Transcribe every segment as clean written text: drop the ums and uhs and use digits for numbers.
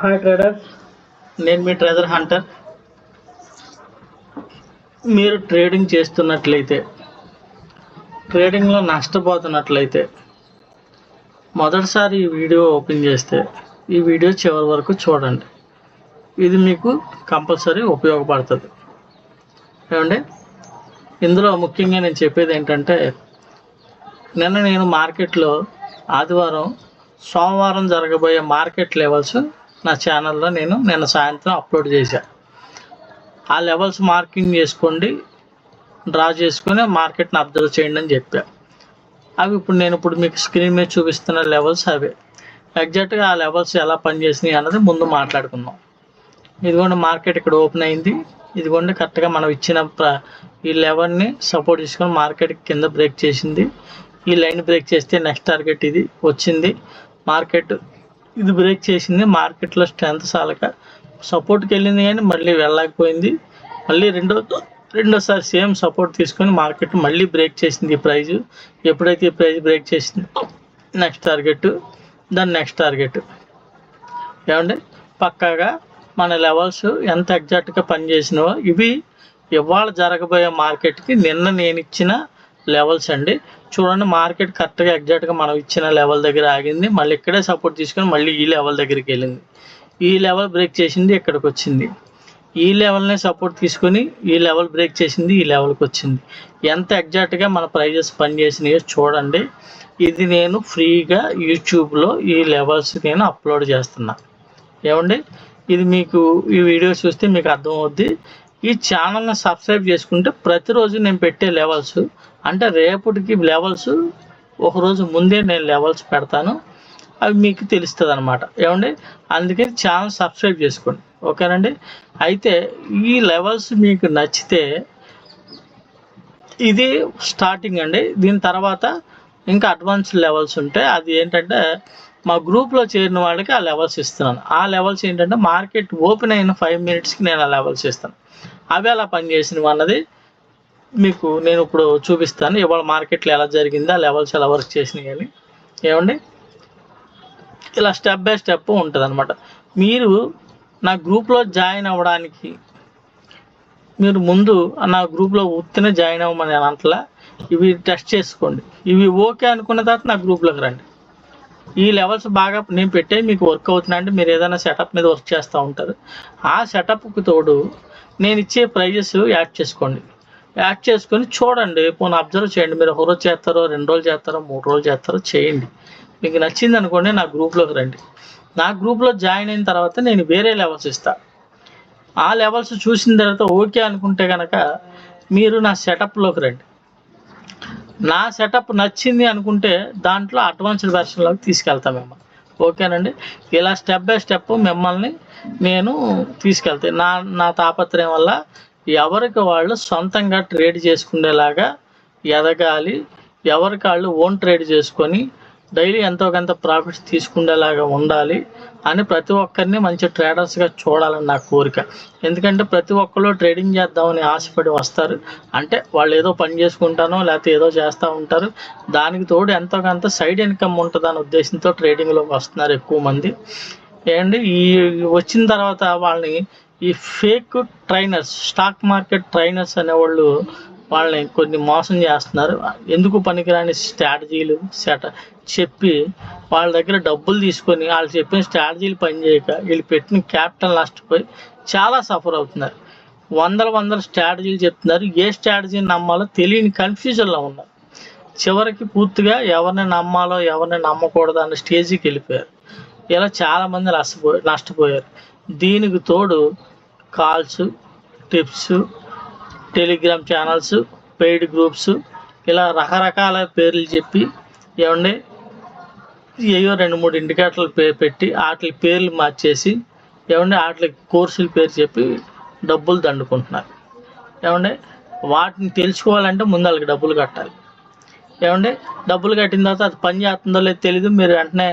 Hi traders, నేను మీ treasure Hunter. మీరు trading చేస్తున్నట్లయితే, ట్రేడింగ్లో నష్టపోతున్నట్లయితే మొదటిసారి ఈ వీడియో ఓపెన్ చేస్తే ఈ వీడియో చివరి వరకు చూడండి. ఇది మీకు కంపల్సరీ ఉపయోగపడుతుంది. ఏమండి, ఇందులో ముఖ్యంగా నేను చెప్పేది ఏంటంటే, నిన్న నేను మార్కెట్లో ఆదివారం సోమవారం జరగబోయే మార్కెట్ లెవెల్స్ నా ఛానల్లో నేను నిన్న సాయంత్రం అప్లోడ్ చేశాను. ఆ లెవెల్స్ మార్కింగ్ చేసుకోండి, డ్రా చేసుకొని మార్కెట్ని అబ్జర్వ్ చేయండి అని చెప్పా. అవి ఇప్పుడు మీకు స్క్రీన్ మీద చూపిస్తున్న లెవెల్స్ అవే. ఎగ్జాక్ట్గా ఆ లెవెల్స్ ఎలా పనిచేసినాయి అన్నది ముందు మాట్లాడుకుందాం. ఇదిగోండి, మార్కెట్ ఇక్కడ ఓపెన్ అయింది. ఇదిగోండి, కరెక్ట్గా మనం ఇచ్చిన ఈ లెవెల్ని సపోర్ట్ చేసుకొని మార్కెట్ కింద బ్రేక్ చేసింది. ఈ లైన్ బ్రేక్ చేస్తే నెక్స్ట్ టార్గెట్ ఇది వచ్చింది. మార్కెట్ ఇది బ్రేక్ చేసింది. మార్కెట్లో స్ట్రెంత్ చాలక సపోర్ట్కి వెళ్ళింది, కానీ మళ్ళీ వెళ్ళకపోయింది. మళ్ళీ రెండోసారి సేమ్ సపోర్ట్ తీసుకొని మార్కెట్ మళ్ళీ బ్రేక్ చేసింది. ఈ ప్రైజ్ ఎప్పుడైతే ఈ ప్రైజ్ బ్రేక్ చేసింది, నెక్స్ట్ టార్గెట్, దాని నెక్స్ట్ టార్గెట్. ఏమండి, పక్కాగా మన లెవెల్స్ ఎంత ఎగ్జాక్ట్గా పనిచేసినవో ఇవి ఇవాళ జరగబోయే మార్కెట్కి నిన్న నేను ఇచ్చిన లెవెల్స్ అండి. చూడండి, మార్కెట్ కరెక్ట్గా ఎగ్జాక్ట్గా మనం ఇచ్చిన లెవెల్ దగ్గర ఆగింది. మళ్ళీ ఇక్కడే సపోర్ట్ తీసుకొని మళ్ళీ ఈ లెవెల్ దగ్గరికి వెళ్ళింది. ఈ లెవెల్ బ్రేక్ చేసింది, ఇక్కడికి వచ్చింది. ఈ లెవెల్ని సపోర్ట్ తీసుకొని ఈ లెవెల్ బ్రేక్ చేసింది, ఈ లెవెల్కి వచ్చింది. ఎంత ఎగ్జాక్ట్గా మన ప్రైజెస్ పనిచేసినాయో చూడండి. ఇది నేను ఫ్రీగా యూట్యూబ్లో ఈ లెవెల్స్ నేను అప్లోడ్ చేస్తున్నా. ఏమండి, ఇది మీకు ఈ వీడియో చూస్తే మీకు అర్థమవుద్ది. ఈ ఛానల్ని సబ్స్క్రైబ్ చేసుకుంటే ప్రతిరోజు నేను పెట్టే లెవెల్స్, అంటే రేపటికి లెవెల్స్ ఒకరోజు ముందే నేను లెవెల్స్ పెడతాను, అవి మీకు తెలుస్తుంది అనమాట. ఏమండి, అందుకే ఛానల్ సబ్స్క్రైబ్ చేసుకోండి, ఓకేనండి. అయితే ఈ లెవెల్స్ మీకు నచ్చితే ఇది స్టార్టింగ్ అండి. దీని తర్వాత ఇంకా అడ్వాన్స్ లెవెల్స్ ఉంటాయి. అది ఏంటంటే మా గ్రూప్లో చేరిన వాళ్ళకి ఆ లెవెల్స్ ఇస్తున్నాను. ఆ లెవెల్స్ ఏంటంటే మార్కెట్ ఓపెన్ అయిన 5 మినిట్స్కి నేను ఆ లెవెల్స్ ఇస్తాను. అవి ఎలా పనిచేసినవి అన్నది మీకు నేను ఇప్పుడు చూపిస్తాను. ఇవాళ మార్కెట్లో ఎలా జరిగింది, ఆ లెవెల్స్ ఎలా వర్క్ చేసినాయి అని. ఏమండి, ఇలా స్టెప్ బై స్టెప్ ఉంటుంది అనమాట. మీరు నా గ్రూప్లో జాయిన్ అవ్వడానికి మీరు ముందు నా గ్రూప్లో ఉత్తినే జాయిన్ అవ్వమని నేను అంటలా. ఇవి టెస్ట్ చేసుకోండి. ఇవి ఓకే అనుకున్న తర్వాత నా గ్రూప్లోకి రండి. ఈ లెవెల్స్ బాగా నేను పెట్టే మీకు వర్క్ అవుతున్నాయంటే మీరు ఏదైనా సెటప్ మీద వర్క్ చేస్తూ ఉంటారు. ఆ సెటప్కి తోడు నేను ఇచ్చే ప్రైజెస్ యాడ్ చేసుకోండి. యాడ్ చేసుకొని చూడండి, పోనీ అబ్జర్వ్ చేయండి. మీరు ఒక రోజు చేస్తారో, 2 రోజులు చేస్తారో, 3 రోజులు చేస్తారో చేయండి. మీకు నచ్చింది అనుకోండి, నా గ్రూప్లోకి రండి. నా గ్రూప్లో జాయిన్ అయిన తర్వాత నేను వేరే లెవెల్స్ ఇస్తాను. ఆ లెవెల్స్ చూసిన తర్వాత ఓకే అనుకుంటే కనుక మీరు నా సెటప్లోకి రండి. నా సెటప్ నచ్చింది అనుకుంటే దాంట్లో అడ్వాన్స్డ్ వెర్షన్లోకి తీసుకెళ్తాను మిమ్మల్ని, ఓకేనండి. ఇలా స్టెప్ బై స్టెప్ మిమ్మల్ని నేను తీసుకెళ్తాను. నా తాపత్రయం వల్ల ఎవరికి వాళ్ళు సొంతంగా ట్రేడ్ చేసుకునేలాగా ఎదగాలి, ఎవరికి వాళ్ళు ఓన్ ట్రేడ్ చేసుకొని డైలీ ఎంతో కొంత ప్రాఫిట్స్ తీసుకునేలాగా ఉండాలి అని ప్రతి ఒక్కరిని మంచి ట్రేడర్స్గా చూడాలని నా కోరిక. ఎందుకంటే ప్రతి ఒక్కరు ట్రేడింగ్ చేద్దామని ఆశపడి వస్తారు. అంటే వాళ్ళు ఏదో పని చేసుకుంటానో లేకపోతే ఏదో చేస్తూ ఉంటారు. దానికి తోడు ఎంతో కొంత సైడ్ ఇన్కమ్ ఉంటుందనే ఉద్దేశంతో ట్రేడింగ్లోకి వస్తున్నారు ఎక్కువ మంది. ఏంటి, ఈ వచ్చిన తర్వాత వాళ్ళని ఈ fake trainers, stock market trainers అనేవాళ్ళు వాళ్ళని కొన్ని మోసం చేస్తున్నారు. ఎందుకు పనికిరాని స్ట్రాటజీలు చెప్పి వాళ్ళ దగ్గర డబ్బులు తీసుకొని వాళ్ళు చెప్పిన స్ట్రాటజీలు పనిచేయక వీళ్ళు పెట్టిన క్యాపిటల్ నష్టపోయి చాలా సఫర్ అవుతున్నారు. వందల స్ట్రాటజీలు చెప్తున్నారు. ఏ స్ట్రాటజీని నమ్మాలో తెలియని కన్ఫ్యూజన్లో ఉన్నారు. చివరికి పూర్తిగా ఎవరిని నమ్మాలో ఎవరిని నమ్మకూడదు అన్న స్టేజ్కి వెళ్ళిపోయారు. ఇలా చాలామంది నష్టపోయారు. దీనికి తోడు calls, tips, Telegram channels, paid groups, ఇలా రకరకాల పేర్లు చెప్పి ఏమండి ఏయో 2-3 ఇండికేటర్లు పెట్టి వాటి పేర్లు మార్చేసి ఏమండి వాటి కోర్సుల పేరు చెప్పి డబ్బులు దండుకుంటున్నారు. ఏమండి, వాటిని తెలుసుకోవాలంటే ముందు వాళ్ళకి డబ్బులు కట్టాలి. ఏమండి, డబ్బులు కట్టిన తర్వాత అది పని చేస్తుందో లేదో తెలీదు. మీరు వెంటనే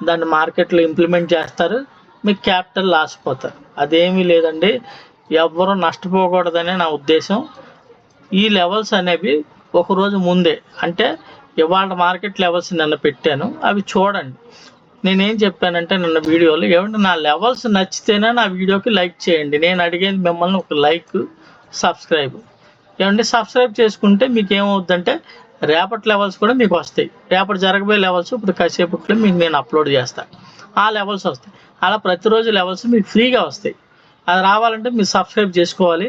దాన్ని మార్కెట్లో ఇంప్లిమెంట్ చేస్తారు, మీకు క్యాపిటల్ లాస్ పోతారు. అదేమీ లేదండి, ఎవ్వరూ నష్టపోకూడదనే నా ఉద్దేశం. ఈ లెవెల్స్ అనేవి ఒకరోజు ముందే, అంటే ఇవాళ మార్కెట్ లెవెల్స్ నిన్న పెట్టాను, అవి చూడండి. నేనేం చెప్పానంటే నిన్న వీడియోలో, ఏమంటే నా లెవెల్స్ నచ్చితేనే నా వీడియోకి లైక్ చేయండి. నేను అడిగేది మిమ్మల్ని ఒక లైక్, సబ్స్క్రైబ్. ఏమంటే సబ్స్క్రైబ్ చేసుకుంటే మీకు ఏమవుద్దంటే రేపటి లెవెల్స్ కూడా మీకు వస్తాయి. రేపటి జరగబోయే లెవెల్స్ ఇప్పుడు కాసేపట్లో మీకు నేను అప్లోడ్ చేస్తాను. ఆ లెవెల్స్ వస్తాయి. అలా ప్రతిరోజు లెవెల్స్ మీకు ఫ్రీగా వస్తాయి. అది రావాలంటే మీరు సబ్స్క్రైబ్ చేసుకోవాలి.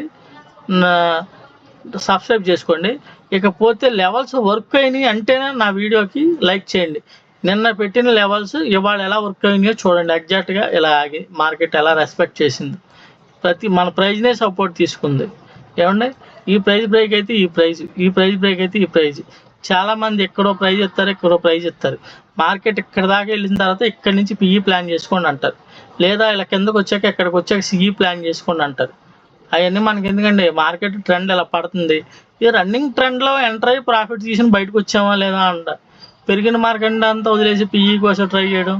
సబ్స్క్రైబ్ చేసుకోండి. ఇకపోతే లెవెల్స్ వర్క్ అయినాయి అంటేనే నా వీడియోకి లైక్ చేయండి. నిన్న పెట్టిన లెవెల్స్ ఇవాళ ఎలా వర్క్ అయినాయో చూడండి. ఎగ్జాక్ట్గా ఇలా ఆగి మార్కెట్ ఎలా రెస్పెక్ట్ చేసింది. మన ప్రైజ్నే సపోర్ట్ తీసుకుంది. ఏమండి, ఈ ప్రైజ్ బ్రేక్ అయితే ఈ ప్రైజ్, ఈ ప్రైజ్ బ్రేక్ అయితే ఈ ప్రైజ్. చాలామంది ఎక్కడో ప్రైజ్ ఇస్తారు, ఎక్కడో ప్రైజ్ ఇస్తారు. మార్కెట్ ఇక్కడ దాకా వెళ్ళిన తర్వాత ఇక్కడి నుంచి పిఈ ప్లాన్ చేసుకోండి అంటారు. లేదా ఇలా కిందకు వచ్చాక ఇక్కడికి వచ్చాక సిఈ ప్లాన్ చేసుకోండి అంటారు. అవన్నీ మనకి ఎందుకండి, మార్కెట్ ట్రెండ్ ఎలా పడుతుంది. ఈ రన్నింగ్ ట్రెండ్లో ఎంటర్ అయ్యి ప్రాఫిట్ తీసుకుని బయటకు వచ్చామా లేదా అంట. పెరిగిన మార్కెట్ అంతా వదిలేసి పిఈ కోసం ట్రై చేయడం,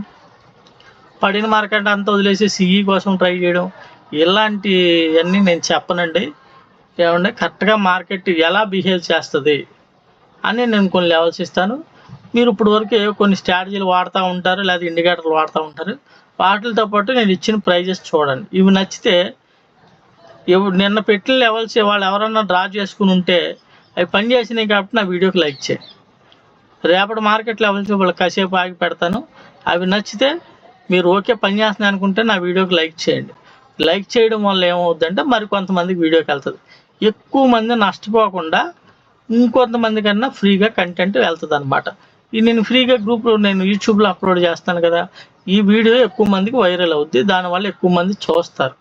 పడిన మార్కెట్ అంతా వదిలేసి సిఈ కోసం ట్రై చేయడం, ఇలాంటివన్నీ నేను చెప్పనండి. ఏమంటే కరెక్ట్గా మార్కెట్ ఎలా బిహేవ్ చేస్తుంది అని నేను కొన్ని లెవెల్స్ ఇస్తాను. మీరు ఇప్పుడు వరకు కొన్ని స్ట్రాటజీలు వాడుతూ ఉంటారు, లేదా ఇండికేటర్లు వాడుతూ ఉంటారు. వాటితో పాటు నేను ఇచ్చిన ప్రైజెస్ చూడండి. ఇవి నచ్చితే నిన్న పెట్టిన లెవెల్స్ వాళ్ళు ఎవరన్నా డ్రా చేసుకుని ఉంటే అవి పని చేసినాయి కాబట్టి నా వీడియోకి లైక్ చేయండి. రేపటి మార్కెట్ లెవెల్స్ వాళ్ళు కాసేపు ఆగి పెడతాను. అవి నచ్చితే మీరు ఓకే పని చేస్తున్నాయి అనుకుంటే నా వీడియోకి లైక్ చేయండి. లైక్ చేయడం వల్ల ఏమవుద్దంటే మరి కొంతమందికి వీడియోకి వెళ్తుంది. ఎక్కువ మంది నష్టపోకుండా ఇంకొంతమంది కన్నా ఫ్రీగా కంటెంట్ వెళ్తుంది అనమాట. ఇది నేను ఫ్రీగా గ్రూప్లో నేను యూట్యూబ్లో అప్లోడ్ చేస్తాను కదా, ఈ వీడియో ఎక్కువ మందికి వైరల్ అవుద్ది. దానివల్ల ఎక్కువ మంది చూస్తారు.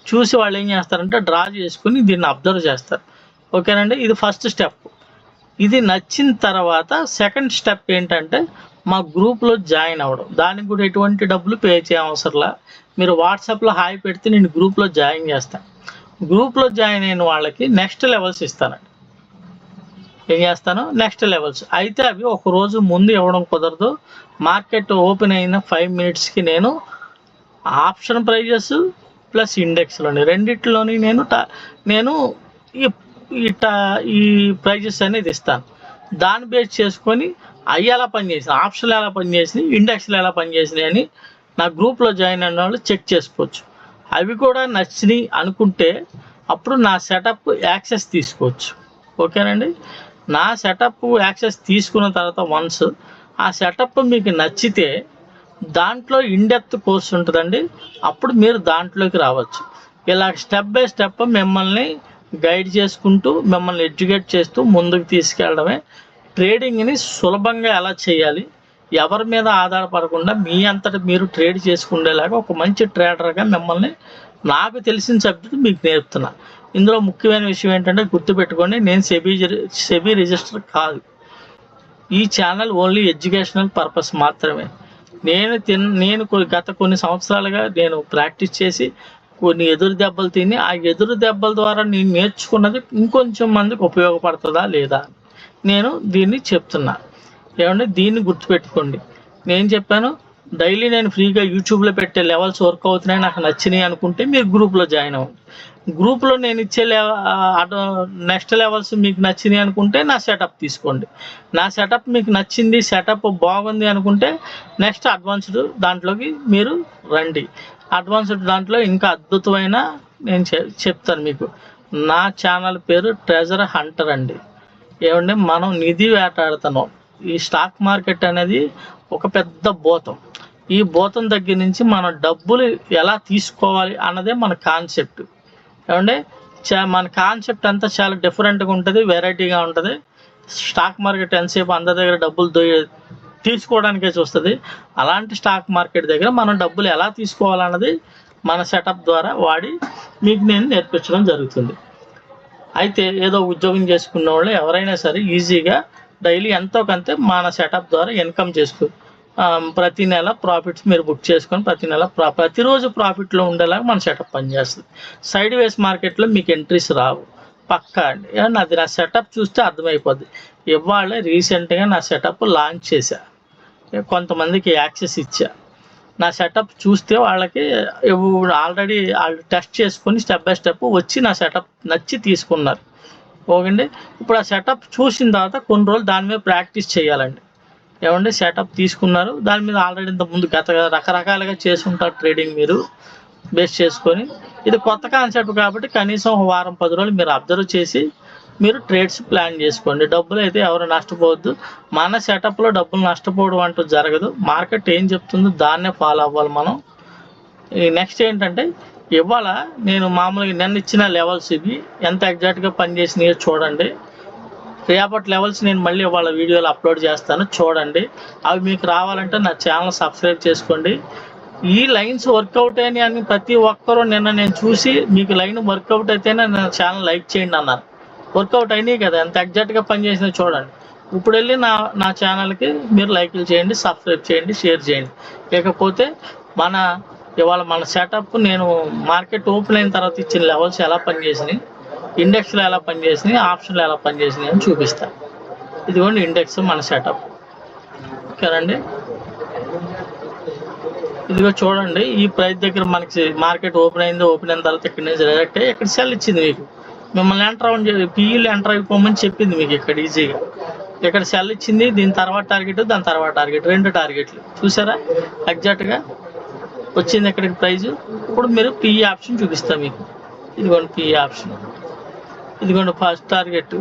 చూసి వాళ్ళు ఏం చేస్తారంటే డ్రా చేసుకుని దీన్ని అబ్జర్వ్ చేస్తారు. ఓకేనండి, ఇది ఫస్ట్ స్టెప్. ఇది నచ్చిన తర్వాత సెకండ్ స్టెప్ ఏంటంటే మా గ్రూప్లో జాయిన్ అవ్వడం. దానికి కూడా ఎటువంటి డబ్బులు పే చేయవసరంలా. మీరు వాట్సాప్లో హాయ్ పెడితే నేను గ్రూప్లో జాయిన్ చేస్తాను. గ్రూప్లో జాయిన్ అయిన వాళ్ళకి నెక్స్ట్ లెవెల్స్ ఇస్తానండి. ఏం చేస్తాను, నెక్స్ట్ లెవెల్స్ అయితే అవి ఒక రోజు ముందు ఇవ్వడం కుదరదు. మార్కెట్ ఓపెన్ అయిన 5 మినిట్స్కి నేను ఆప్షన్ ప్రైజెస్ ప్లస్ ఇండెక్స్లోని రెండిట్లోని నేను ఈ ప్రైజెస్ అనేది ఇస్తాను. దాన్ని బేస్ చేసుకొని అవి ఎలా పనిచేసినాయి, ఆప్షన్లు ఎలా పనిచేసినాయి, ఇండెక్స్లు ఎలా పనిచేసినాయి అని నా గ్రూప్లో జాయిన్ అయిన వాళ్ళు చెక్ చేసుకోవచ్చు. అవి కూడా నచ్చినాయి అనుకుంటే అప్పుడు నా సెటప్ యాక్సెస్ తీసుకోవచ్చు. ఓకేనండి, నా సెటప్ యాక్సెస్ తీసుకున్న తర్వాత వన్స్ ఆ సెటప్ మీకు నచ్చితే దాంట్లో ఇన్డెప్త్ కోర్స్ ఉంటుందండి. అప్పుడు మీరు దాంట్లోకి రావచ్చు. ఇలా స్టెప్ బై స్టెప్ మిమ్మల్ని గైడ్ చేసుకుంటూ మిమ్మల్ని ఎడ్యుకేట్ చేస్తూ ముందుకు తీసుకెళ్ళడమే. ట్రేడింగ్ని సులభంగా ఎలా చేయాలి, ఎవరి మీద ఆధారపడకుండా మీ అంతటా మీరు ట్రేడ్ చేసుకునేలాగా ఒక మంచి ట్రేడర్గా మిమ్మల్ని నాకు తెలిసిన సబ్జెక్ట్ మీకు నేర్పుతున్నా. ఇందులో ముఖ్యమైన విషయం ఏంటంటే గుర్తుపెట్టుకోండి, నేను సెబీ రిజిస్టర్ కాదు. ఈ ఛానల్ ఓన్లీ ఎడ్యుకేషనల్ పర్పస్ మాత్రమే. నేను గత కొన్ని సంవత్సరాలుగా నేను ప్రాక్టీస్ చేసి కొన్ని ఎదురు దెబ్బలు తిని ఆ ఎదురు దెబ్బల ద్వారా నేను నేర్చుకున్నది ఇంకొంచెం మందికి ఉపయోగపడుతుందా లేదా నేను దీన్ని చెప్తున్నా. ఏమంటే దీన్ని గుర్తుపెట్టుకోండి. నేను చెప్పాను డైలీ నేను ఫ్రీగా యూట్యూబ్లో పెట్టే లెవెల్స్ వర్క్ అవుతున్నాయి, నాకు నచ్చినాయి అనుకుంటే మీరు గ్రూప్లో జాయిన్ అవ్వండి. గ్రూప్లో నేను ఇచ్చే నెక్స్ట్ లెవెల్స్ మీకు నచ్చినాయి అనుకుంటే నా సెటప్ తీసుకోండి. నా సెటప్ మీకు నచ్చింది, సెటప్ బాగుంది అనుకుంటే నెక్స్ట్ అడ్వాన్స్డ్ దాంట్లోకి మీరు రండి. అడ్వాన్స్డ్ దాంట్లో ఇంకా అద్భుతమైన నేను చెప్తాను మీకు. నా ఛానల్ పేరు ట్రెజర్ హంటర్ అండి. ఏమంటే మనం నిధి వేటాడుతున్నాం. ఈ స్టాక్ మార్కెట్ అనేది ఒక పెద్ద భూతం. ఈ భూతం దగ్గర నుంచి మన డబ్బులు ఎలా తీసుకోవాలి అన్నదే మన కాన్సెప్ట్. ఏమంటే మన కాన్సెప్ట్ అంతా చాలా డిఫరెంట్గా ఉంటుంది, వెరైటీగా ఉంటుంది. స్టాక్ మార్కెట్ ఎంతసేపు అందరి దగ్గర డబ్బులు తీసుకోవడానికే చూస్తుంది. అలాంటి స్టాక్ మార్కెట్ దగ్గర మనం డబ్బులు ఎలా తీసుకోవాలన్నది మన సెటప్ ద్వారా వాడి మీకు నేను నేర్పించడం జరుగుతుంది. అయితే ఏదో ఉద్యోగం చేసుకున్న వాళ్ళు ఎవరైనా సరే ఈజీగా డైలీ ఎంతో కొంత మన సెటప్ ద్వారా ఇన్కమ్ ప్రతి నెల ప్రాఫిట్స్ మీరు బుక్ చేసుకొని ప్రతిరోజు ప్రాఫిట్లో ఉండేలాగా మన సెటప్ పనిచేస్తుంది. సైడ్ వేస్ మార్కెట్లో మీకు ఎంట్రీస్ రావు పక్కా అండి. అది నా సెటప్ చూస్తే అర్థమైపోద్ది. ఇవాళ రీసెంట్గా నా సెటప్ లాంచ్ చేశా, కొంతమందికి యాక్సెస్ ఇచ్చా. నా సెటప్ చూస్తే వాళ్ళకి ఆల్రెడీ వాళ్ళు టెస్ట్ చేసుకొని స్టెప్ బై స్టెప్ వచ్చి నా సెటప్ నచ్చి తీసుకున్నారు. ఓకేండి, ఇప్పుడు ఆ సెటప్ చూసిన తర్వాత కొన్ని రోజులు దాని మీద ప్రాక్టీస్ చేయాలండి. ఏమంటే సెటప్ తీసుకున్నారు, దాని మీద ఆల్రెడీ ఇంత ముందు రకరకాలుగా చేసి ఉంటారు ట్రేడింగ్ మీరు బేస్ చేసుకొని. ఇది కొత్త కాన్సెప్ట్ కాబట్టి కనీసం ఒక వారం 10 రోజులు మీరు అబ్జర్వ్ చేసి మీరు ట్రేడ్స్ ప్లాన్ చేసుకోండి. డబ్బులు అయితే ఎవరు నష్టపోవద్దు. మన సెటప్లో డబ్బులు నష్టపోవడం అంటూ జరగదు. మార్కెట్ ఏం చెప్తుందో దాన్నే ఫాలో అవ్వాలి మనం. నెక్స్ట్ ఏంటంటే ఇవాళ నేను మామూలుగా నిన్న ఇచ్చిన లెవెల్స్ ఇవి ఎంత ఎగ్జాక్ట్గా పనిచేసినాయో చూడండి. రేపటి లెవెల్స్ నేను మళ్ళీ ఇవాళ వీడియోలు అప్లోడ్ చేస్తాను, చూడండి. అవి మీకు రావాలంటే నా ఛానల్ సబ్స్క్రైబ్ చేసుకోండి. ఈ లైన్స్ వర్కౌట్ అయినాయి అని ప్రతి ఒక్కరూ నిన్న నేను చూసి మీకు లైన్ వర్కౌట్ అయితేనే నా ఛానల్ లైక్ చేయండి అన్నారు. వర్కౌట్ అయినాయి కదా, ఎంత ఎగ్జాక్ట్గా పనిచేసినా చూడండి. ఇప్పుడు వెళ్ళి నా ఛానల్కి మీరు లైక్లు చేయండి, సబ్స్క్రైబ్ చేయండి, షేర్ చేయండి. లేకపోతే ఇవాళ మన సెటప్ నేను మార్కెట్ ఓపెన్ అయిన తర్వాత ఇచ్చిన లెవెల్స్ ఎలా పనిచేసినాయి, ఇండెక్స్లో ఎలా పనిచేసినాయి, ఆప్షన్లో ఎలా పనిచేసినాయి అని చూపిస్తాను. ఇదిగోండి ఇండెక్స్ మన సెటప్. ఓకేనండి, ఇదిగో చూడండి. ఈ ప్రైస్ దగ్గర మనకి మార్కెట్ ఓపెన్ అయిన తర్వాత ఇక్కడ నుంచి డైరెక్ట్ ఇక్కడ సెల్ ఇచ్చింది మీకు. మిమ్మల్ని పీఈలు ఎంటర్ అయిపోమని చెప్పింది మీకు ఇక్కడ ఈజీగా. ఇక్కడ సెల్ ఇచ్చింది, దీని తర్వాత టార్గెట్, దాని తర్వాత టార్గెట్, 2 టార్గెట్లు చూసారా ఎగ్జాక్ట్గా వచ్చింది ఇక్కడికి ప్రైజ్. ఇప్పుడు మీరు పీఈ ఆప్షన్ చూపిస్తాం మీకు. ఇదిగోండి పీఈ ఆప్షన్, ఇదిగోండి ఫస్ట్ టార్గెట్,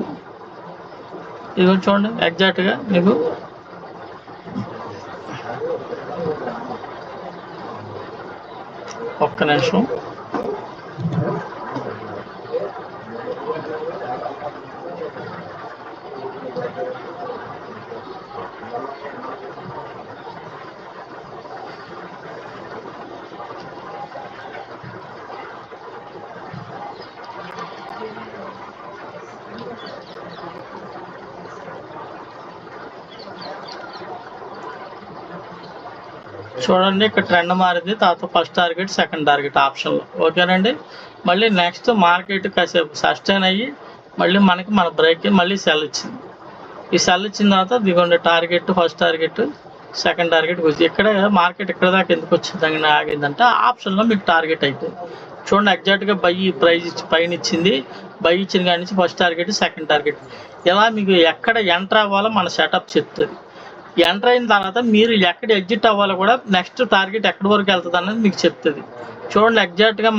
ఇదిగోండి చూడండి ఎగ్జాక్ట్గా మీకు. ఒక్క నిమిషం, చూడండి ఇక్కడ ట్రెండ్ మారింది, తర్వాత ఫస్ట్ టార్గెట్, సెకండ్ టార్గెట్ ఆప్షన్లో. ఓకేనండి, మళ్ళీ నెక్స్ట్ మార్కెట్ కాసేపు సస్టైన్ అయ్యి మళ్ళీ మన బ్రేక్ మళ్ళీ సెల్ ఇచ్చింది. ఈ సెల్ ఇచ్చిన తర్వాత దిగొండి target, first target, second target వచ్చి ఇక్కడ మార్కెట్ ఇక్కడ దాకా ఎందుకు వచ్చింది ఆగిందంటే ఆప్షన్లో మీకు టార్గెట్ అయిపోయింది. చూడండి ఎగ్జాక్ట్గా ప్రైజ్ పైన ఇచ్చింది, బై ఇచ్చిన కాడి నుంచి ఫస్ట్ టార్గెట్, సెకండ్ టార్గెట్. ఇలా మీకు ఎక్కడ ఎంటర్ అవ్వాలో మన సెటప్ చెప్తుంది. ఎంటర్ అయిన తర్వాత మీరు ఎక్కడ ఎగ్జిట్ అవ్వాలో కూడా నెక్స్ట్ టార్గెట్ ఎక్కడి వరకు వెళ్తుంది అన్నది మీకు చెప్తుంది. చూడండి ఎగ్జాక్ట్గా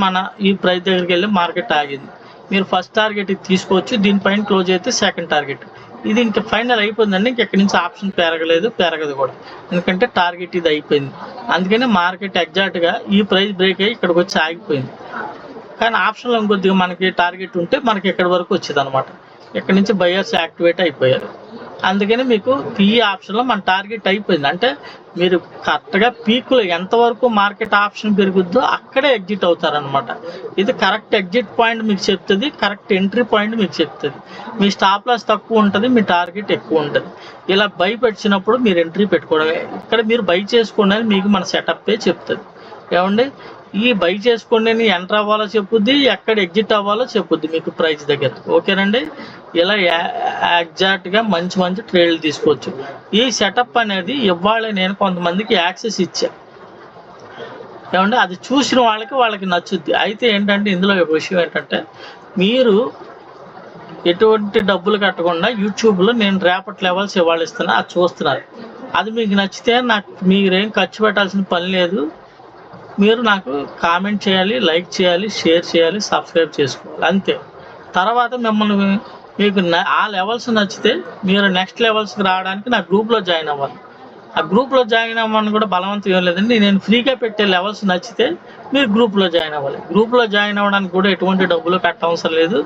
ఈ ప్రైస్ దగ్గరికి వెళ్ళి మార్కెట్ ఆగింది. మీరు ఫస్ట్ టార్గెట్ తీసుకోవచ్చు, దీనిపైన క్లోజ్ అయితే సెకండ్ టార్గెట్. ఇది ఇంకా ఫైనల్ అయిపోయిందండి, ఇంకెక్కడి నుంచి ఆప్షన్ పెరగదు కూడా, ఎందుకంటే టార్గెట్ ఇది అయిపోయింది. అందుకని మార్కెట్ ఎగ్జాక్ట్గా ఈ ప్రైస్ బ్రేక్ అయ్యి ఇక్కడికి వచ్చి ఆగిపోయింది. కానీ ఆప్షన్లో ఇంకొద్దిగా మనకి టార్గెట్ ఉంటే మనకి ఎక్కడి వరకు వచ్చేది అనమాట. ఇక్కడ నుంచి బయర్స్ యాక్టివేట్ అయిపోయారు. అందుకని మీకు పీఈ ఆప్షన్లో మన టార్గెట్ అయిపోయింది. అంటే మీరు కరెక్ట్గా పీక్లో ఎంతవరకు మార్కెట్ ఆప్షన్ పెరుగుద్దో అక్కడే ఎగ్జిట్ అవుతారనమాట. ఇది కరెక్ట్ ఎగ్జిట్ పాయింట్ మీకు చెప్తుంది, కరెక్ట్ ఎంట్రీ పాయింట్ మీకు చెప్తుంది. మీ స్టాప్ లాస్ తక్కువ ఉంటుంది, మీ టార్గెట్ ఎక్కువ ఉంటుంది. ఇలా బై పెట్టినప్పుడు మీరు ఎంట్రీ పెట్టుకోవడమే. ఇక్కడ మీరు బై చేసుకోండి అని మీకు మన సెటప్పే చెప్తుంది. ఏమండి, ఈ బై చేసుకోండి ఎంటర్ అవ్వాలో చెప్పుద్ది, ఎక్కడ ఎగ్జిట్ అవ్వాలో చెప్పుద్ది మీకు ప్రైస్ దగ్గర. ఓకేనండి, ఇలా ఎగ్జాక్ట్గా మంచి ట్రేడ్లు తీసుకోవచ్చు. ఈ సెటప్ అనేది ఇవాళ నేను కొంతమందికి యాక్సెస్ ఇచ్చా. ఏమంటే అది చూసిన వాళ్ళకి నచ్చుద్ది. అయితే ఏంటంటే ఇందులో ఒక విషయం ఏంటంటే మీరు ఎటువంటి డబ్బులు కట్టకుండా యూట్యూబ్లో నేను రేపటి లెవెల్స్ ఇవాళ ఇస్తున్నా, అది చూస్తున్నారు. అది మీకు నచ్చితే మీరేం ఖర్చు పెట్టాల్సిన పని లేదు. మీరు నాకు కామెంట్ చేయాలి, లైక్ చేయాలి, షేర్ చేయాలి, సబ్స్క్రైబ్ చేసుకోవాలి, అంతే. తర్వాత మీకు ఆ లెవెల్స్ నచ్చితే మీరు నెక్స్ట్ లెవెల్స్కి రావడానికి నా గ్రూప్లో జాయిన్ అవ్వాలి. ఆ గ్రూప్లో జాయిన్ అవ్వమని కూడా బలవంతం ఏం లేదండి. నేను ఫ్రీగా పెట్టే లెవెల్స్ నచ్చితే మీరు గ్రూప్లో జాయిన్ అవ్వాలి. గ్రూప్లో జాయిన్ అవ్వడానికి కూడా ఎటువంటి డబ్బులు కట్టవసరం లేదు.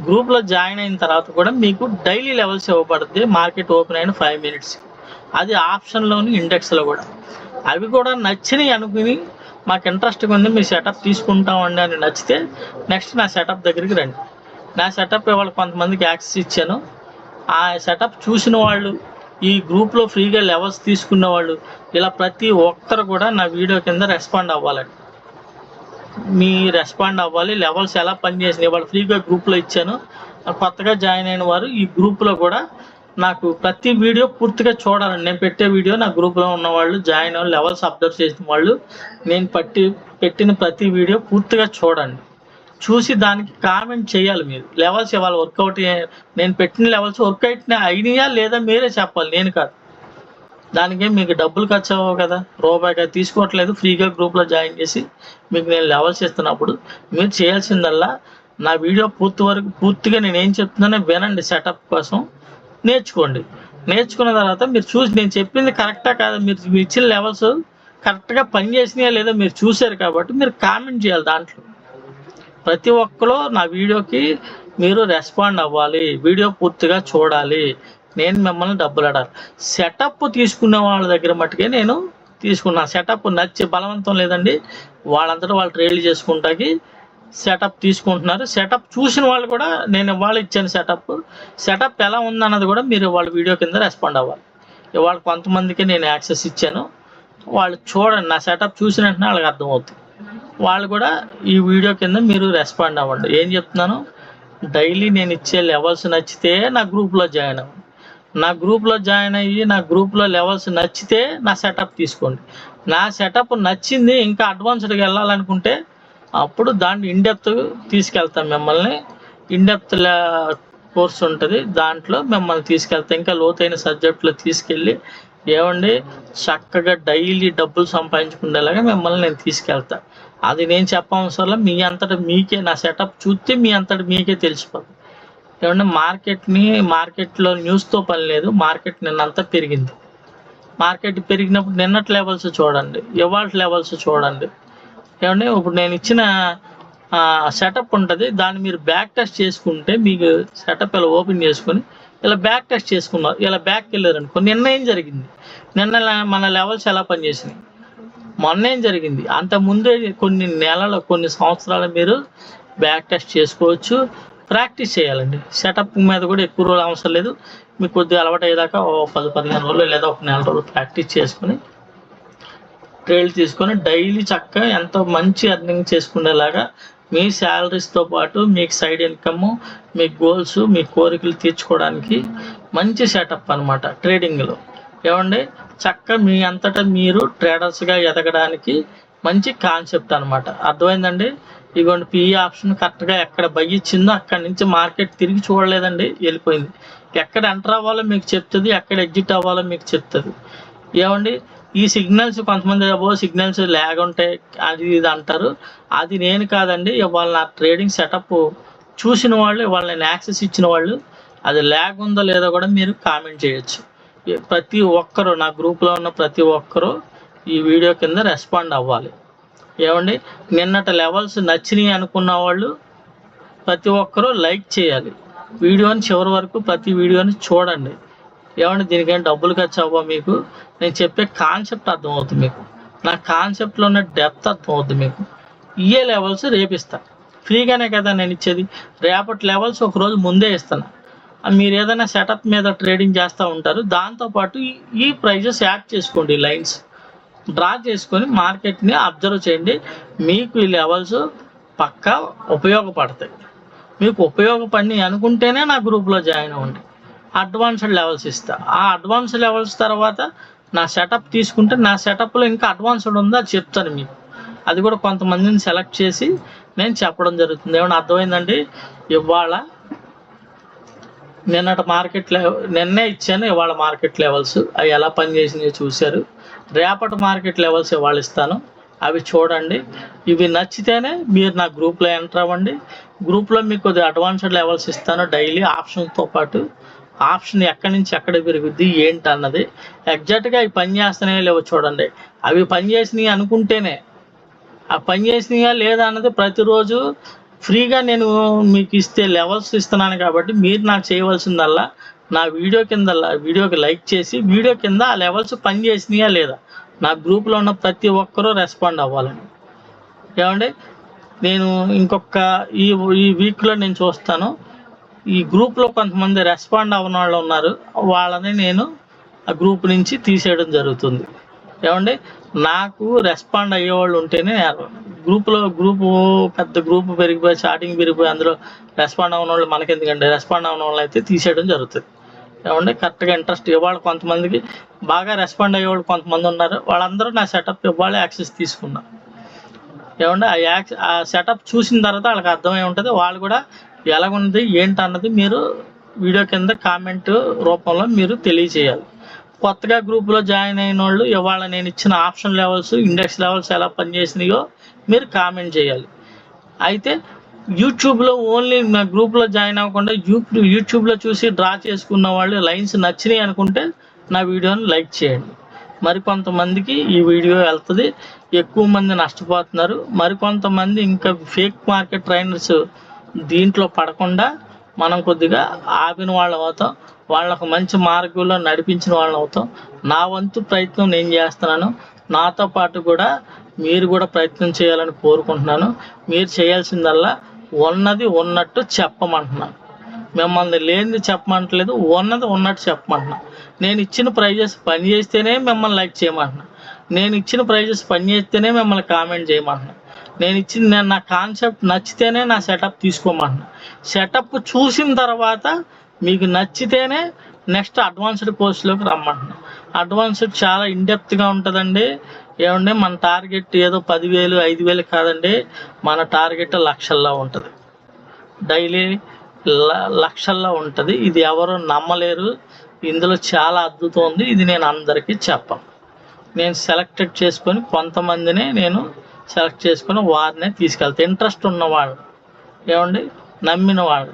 గ్రూప్లో జాయిన్ అయిన తర్వాత కూడా మీకు డైలీ లెవెల్స్ ఇవ్వబడుతుంది మార్కెట్ ఓపెన్ అయిన 5 minutes. అది ఆప్షన్లోని ఇండెక్స్లో కూడా. అవి కూడా నచ్చినాయి అనుకుని మాకు ఇంట్రెస్ట్గా ఉంది, మీ సెటప్ తీసుకుంటామండి అని నచ్చితే నెక్స్ట్ నా సెటప్ దగ్గరికి రండి. నా సెటప్ ఇవాళ కొంతమందికి యాక్సెస్ ఇచ్చాను. ఆ సెటప్ చూసిన వాళ్ళు, ఈ గ్రూప్లో ఫ్రీగా లెవెల్స్ తీసుకున్న వాళ్ళు, ఇలా ప్రతి ఒక్కరు కూడా నా వీడియో కింద రెస్పాండ్ అవ్వాలండి. రెస్పాండ్ అవ్వాలి. లెవెల్స్ ఎలా పనిచేసినాయి ఇవాళ ఫ్రీగా గ్రూప్లో ఇచ్చాను. కొత్తగా జాయిన్ అయిన వారు ఈ గ్రూప్లో కూడా నాకు ప్రతి వీడియో పూర్తిగా చూడాలండి. నేను పెట్టే వీడియో నా గ్రూప్లో ఉన్నవాళ్ళు, జాయిన్ అవ్వాలి, లెవెల్స్ అబ్జర్వ్ చేసిన వాళ్ళు నేను పెట్టిన ప్రతి వీడియో పూర్తిగా చూడండి. చూసి దానికి కామెంట్ చేయాలి. మీరు లెవెల్స్ ఇవాళ వర్కౌట్, నేను పెట్టిన లెవెల్స్ వర్కౌట్ అయినాయా లేదా మీరే చెప్పాలి, నేను కాదు. దానికే మీకు డబ్బులు ఖర్చు అవ్వవు కదా, రూపాయిగా తీసుకోవట్లేదు, ఫ్రీగా గ్రూప్లో జాయిన్ చేసి మీకు నేను లెవెల్స్ ఇస్తున్నప్పుడు మీరు చేయాల్సిందల్లా నా వీడియో పూర్తిగా నేను ఏం చెప్తున్నానో వినండి, సెటప్ కోసం నేర్చుకోండి. నేర్చుకున్న తర్వాత మీరు చూసి నేను చెప్పింది కరెక్టా కాదా, మీరు ఇచ్చిన లెవెల్స్ కరెక్ట్గా పనిచేసినాయా లేదా మీరు చూశారు కాబట్టి మీరు కామెంట్ చేయాలి. దాంట్లో ప్రతి ఒక్కరు నా వీడియోకి మీరు రెస్పాండ్ అవ్వాలి, వీడియో పూర్తిగా చూడాలి, నేను మిమ్మల్ని డబ్బులు అడాలి. సెటప్ తీసుకునే వాళ్ళ దగ్గర మట్టుకే నేను తీసుకున్నాను. సెటప్ నచ్చి బలవంతం లేదండి, వాళ్ళంతటా వాళ్ళు ట్రేడ్లు చేసుకుంటాకి సెటప్ తీసుకుంటున్నారు. సెటప్ చూసిన వాళ్ళు కూడా నేను ఇవాళ ఇచ్చాను సెటప్ ఎలా ఉందన్నది కూడా మీరు వాళ్ళ వీడియో కింద రెస్పాండ్ అవ్వాలి. ఇవాళ కొంతమందికి నేను యాక్సెస్ ఇచ్చాను, వాళ్ళు చూడండి, నా సెటప్ చూసిన వెంటనే వాళ్ళకి అర్థమవుతుంది. వాళ్ళు కూడా ఈ వీడియో కింద మీరు రెస్పాండ్ అవ్వండి. ఏం చెప్తున్నాను, డైలీ నేను ఇచ్చే లెవెల్స్ నచ్చితే నా గ్రూప్లో జాయిన్ అవ్వండి. నా గ్రూప్లో జాయిన్ అయ్యి నా గ్రూప్లో లెవెల్స్ నచ్చితే నా సెటప్ తీసుకోండి. నా సెటప్ నచ్చింది ఇంకా అడ్వాన్స్డ్గా వెళ్ళాలనుకుంటే అప్పుడు దాన్ని ఇన్డెప్త్ తీసుకెళ్తాం. మిమ్మల్ని ఇన్డెప్త్ కోర్స్ ఉంటుంది, దాంట్లో మిమ్మల్ని తీసుకెళ్తాం. ఇంకా లోతైన సబ్జెక్టులో తీసుకెళ్ళి ఏమండి చక్కగా డైలీ డబ్బులు సంపాదించుకునేలాగా మిమ్మల్ని నేను తీసుకెళ్తా. అది నేను చెప్పవసరంలా, మీ అంతటా మీకే నా సెటప్ చూస్తే మీ అంతటా మీకే తెలిసిపోతుంది. ఏమంటే మార్కెట్లో న్యూస్తో పని లేదు, మార్కెట్ నిన్నంతా పెరిగింది. మార్కెట్ పెరిగినప్పుడు నిన్నటి లెవెల్స్ చూడండి, ఇవాళ లెవెల్స్ చూడండి. ఏమంటే ఇప్పుడు నేను ఇచ్చిన సెటప్ ఉంటుంది, దాన్ని మీరు బ్యాక్ టెస్ట్ చేసుకుంటే మీకు సెటప్ ఇలా ఓపెన్ చేసుకొని ఇలా బ్యాక్ టెస్ట్ చేసుకున్నారు, ఇలా బ్యాక్కి వెళ్ళారనుకో నిన్న ఏం జరిగింది, నిన్న మన లెవెల్స్ ఎలా పనిచేసినాయి, మొన్న ఏం జరిగింది, అంతకుముందే కొన్ని నెలలు కొన్ని సంవత్సరాలు మీరు బ్యాక్ టెస్ట్ చేసుకోవచ్చు. ప్రాక్టీస్ చేయాలండి. సెటప్ మీద కూడా ఎక్కువ రోజులు అవసరం లేదు, మీకు కొద్దిగా అలవాటు అయ్యేదాకా 10-15 రోజులు లేదా 1 నెల రోజులు ప్రాక్టీస్ చేసుకొని ట్రేడ్లు తీసుకొని డైలీ చక్కగా ఎంతో మంచి ఎర్నింగ్ చేసుకునేలాగా మీ శాలరీస్తో పాటు మీకు సైడ్ ఇన్కమ్, మీ గోల్స్, మీ కోరికలు తీర్చుకోవడానికి మంచి సెటప్ అనమాట ట్రేడింగ్లో. ఏమండి చక్కగా మీ అంతటా మీరు ట్రేడర్స్గా ఎదగడానికి మంచి కాన్సెప్ట్ అనమాట. అర్థమైందండి? ఇదిగోండి పిఈ ఆప్షన్ కరెక్ట్గా ఎక్కడ బై ఇచ్చిందో అక్కడి నుంచి మార్కెట్ తిరిగి చూడలేదండి, వెళ్ళిపోయింది. ఎక్కడ ఎంటర్ అవ్వాలో మీకు చెప్తుంది, ఎక్కడ ఎగ్జిట్ అవ్వాలో మీకు చెప్తుంది. ఏమండి ఈ సిగ్నల్స్ కొంతమంది సిగ్నల్స్ ల్యాగ్ ఉంటాయి అది ఇది అంటారు, అది నేను కాదండి. ఇవాళ నా ట్రేడింగ్ సెటప్ చూసిన వాళ్ళు, ఇవాళ నేను యాక్సెస్ ఇచ్చిన వాళ్ళు, అది ల్యాగ్ ఉందో లేదో కూడా మీరు కామెంట్ చేయొచ్చు. ప్రతి ఒక్కరు నా గ్రూప్లో ఉన్న ప్రతి ఒక్కరూ ఈ వీడియో కింద రెస్పాండ్ అవ్వాలి. ఏమండి నిన్నటి లెవెల్స్ నచ్చినాయి అనుకున్న వాళ్ళు ప్రతి ఒక్కరూ లైక్ చేయాలి. వీడియోని చివరి వరకు ప్రతి వీడియోని చూడండి. ఏమంటే దీనికేం డబ్బులు ఖర్చు అవ్వ, మీకు నేను చెప్పే కాన్సెప్ట్ అర్థమవుతుంది, మీకు నా కాన్సెప్ట్లో ఉన్న డెప్త్ అర్థమవుతుంది. మీకు ఇయే లెవెల్స్ రేపిస్తా, ఫ్రీగానే కదా నేను ఇచ్చేది. రేపటి లెవెల్స్ ఒకరోజు ముందే ఇస్తాను. మీరు ఏదైనా సెటప్ మీద ట్రేడింగ్ చేస్తూ ఉంటారు, దాంతోపాటు ఈ ప్రైజెస్ యాడ్ చేసుకోండి, లైన్స్ డ్రా చేసుకొని మార్కెట్ని అబ్జర్వ్ చేయండి. మీకు ఈ లెవెల్స్ పక్కా ఉపయోగపడతాయి. మీకు ఉపయోగపడి అనుకుంటేనే నా గ్రూప్లో జాయిన్ అవ్వండి. అడ్వాన్స్డ్ లెవెల్స్ ఇస్తా, ఆ అడ్వాన్స్డ్ లెవెల్స్ తర్వాత నా సెటప్ తీసుకుంటే నా సెటప్లో ఇంకా అడ్వాన్స్డ్ ఉందో అది చెప్తాను మీకు. అది కూడా కొంతమందిని సెలెక్ట్ చేసి నేను చెప్పడం జరుగుతుంది. ఏమన్నా అర్థమైందండి? ఇవాళ నిన్నటి నిన్నే ఇచ్చాను, ఇవాళ మార్కెట్ లెవెల్స్ అవి ఎలా పనిచేసినాయో చూశారు. రేపటి మార్కెట్ లెవెల్స్ ఇవాళ ఇస్తాను, అవి చూడండి. ఇవి నచ్చితేనే మీరు నా గ్రూప్లో ఎంటర్ అవ్వండి. గ్రూప్లో మీకు కొద్దిగా అడ్వాన్స్డ్ లెవెల్స్ ఇస్తాను డైలీ ఆప్షన్తో పాటు. ఆప్షన్ ఎక్కడి నుంచి ఎక్కడ పెరుగుద్ది ఏంటి అన్నది ఎగ్జాక్ట్గా అవి పనిచేస్తున్నాయో లేవో చూడండి. అవి పనిచేసినాయి అనుకుంటేనే, ఆ పనిచేసినాయా లేదా అన్నది ప్రతిరోజు ఫ్రీగా నేను మీకు ఇస్తే లెవెల్స్ ఇస్తున్నాను కాబట్టి మీరు నాకు చేయవలసిందల్లా నా వీడియోకి లైక్ చేసి వీడియో కింద ఆ లెవెల్స్ పనిచేసినాయా లేదా నా గ్రూప్లో ఉన్న ప్రతి ఒక్కరూ రెస్పాండ్ అవ్వాలని. ఏమండి నేను ఇంకొక ఈ వీక్లో నేను చూస్తాను, ఈ గ్రూప్లో కొంతమంది రెస్పాండ్ అవ్వని వాళ్ళు ఉన్నారు, వాళ్ళని నేను ఆ గ్రూప్ నుంచి తీసేయడం జరుగుతుంది. ఏమండి నాకు రెస్పాండ్ అయ్యేవాళ్ళు ఉంటేనే గ్రూపు పెద్ద గ్రూప్ పెరిగిపోయి స్టార్టింగ్ పెరిగిపోయి అందులో రెస్పాండ్ అవ్వని వాళ్ళు మనకెందుకండి, రెస్పాండ్ అవ్వని వాళ్ళు అయితే తీసేయడం జరుగుతుంది. ఏమండి కరెక్ట్గా ఇంట్రెస్ట్ ఇవాళ కొంతమందికి బాగా రెస్పాండ్ అయ్యేవాళ్ళు కొంతమంది ఉన్నారు, వాళ్ళందరూ నా సెటప్ ఇవాళ యాక్సెస్ తీసుకున్నారు. ఏమంటే ఆ సెటప్ చూసిన తర్వాత వాళ్ళకి అర్థమై ఉంటుంది, వాళ్ళు కూడా ఎలాగుంది ఏంటి అన్నది మీరు వీడియో కింద కామెంట్ రూపంలో మీరు తెలియజేయాలి. కొత్తగా గ్రూప్లో జాయిన్ అయిన వాళ్ళు ఇవాళ నేను ఇచ్చిన ఆప్షన్ లెవెల్స్, ఇండెక్స్ లెవెల్స్ ఎలా పనిచేసినాయో మీరు కామెంట్ చేయాలి. అయితే యూట్యూబ్లో ఓన్లీ నా గ్రూప్లో జాయిన్ అవ్వకుండా యూట్యూబ్లో చూసి డ్రా చేసుకున్న వాళ్ళు లైన్స్ నచ్చినాయి అనుకుంటే నా వీడియోని లైక్ చేయండి. మరికొంతమందికి ఈ వీడియో వెళ్తుంది, ఎక్కువ మంది నష్టపోతున్నారు. మరికొంతమంది ఇంకా ఫేక్ మార్కెట్ ట్రైనర్స్ దీంట్లో పడకుండా మనం కొద్దిగా ఆపిన వాళ్ళం అవుతాం, వాళ్ళకు మంచి మార్గంలో నడిపించిన వాళ్ళం అవుతాం. నా వంతు ప్రయత్నం నేను చేస్తున్నాను. నాతో పాటు కూడా మీరు కూడా ప్రయత్నం చేయాలని కోరుకుంటున్నాను. మీరు చేయాల్సిందల్లా ఉన్నది ఉన్నట్టు చెప్పమంటున్నాను. మిమ్మల్ని లేనిది చెప్పమంటలేదు, ఉన్నది ఉన్నట్టు చెప్పమంటున్నాను. నేను ఇచ్చిన ప్రైజెస్ పని చేస్తేనే మిమ్మల్ని లైక్ చేయమంటున్నాను. నేను ఇచ్చిన ప్రైజెస్ పని చేస్తేనే మిమ్మల్ని కామెంట్ చేయమంటున్నాను. నేను నా కాన్సెప్ట్ నచ్చితేనే నా సెటప్ తీసుకోమంటున్నాను. సెటప్ చూసిన తర్వాత మీకు నచ్చితేనే నెక్స్ట్ అడ్వాన్స్డ్ కోర్సులోకి రమ్మంటున్నాను. అడ్వాన్స్డ్ చాలా ఇన్డెప్త్గా ఉంటుందండి. ఏమంటే మన టార్గెట్ ఏదో 10,000 5,000 కాదండి, మన టార్గెట్ లక్షల్లో ఉంటుంది. డైలీ లక్షల్లో ఉంటుంది. ఇది ఎవరు నమ్మలేరు. ఇందులో చాలా అద్భుతం ఉంది. ఇది నేను అందరికీ చెప్పను. నేను సెలెక్టెడ్ చేసుకొని కొంతమందినే నేను సెలెక్ట్ చేసుకొని వారినే తీసుకెళ్తాను. ఇంట్రెస్ట్ ఉన్నవాళ్ళు, ఏమండి, నమ్మిన వాళ్ళు.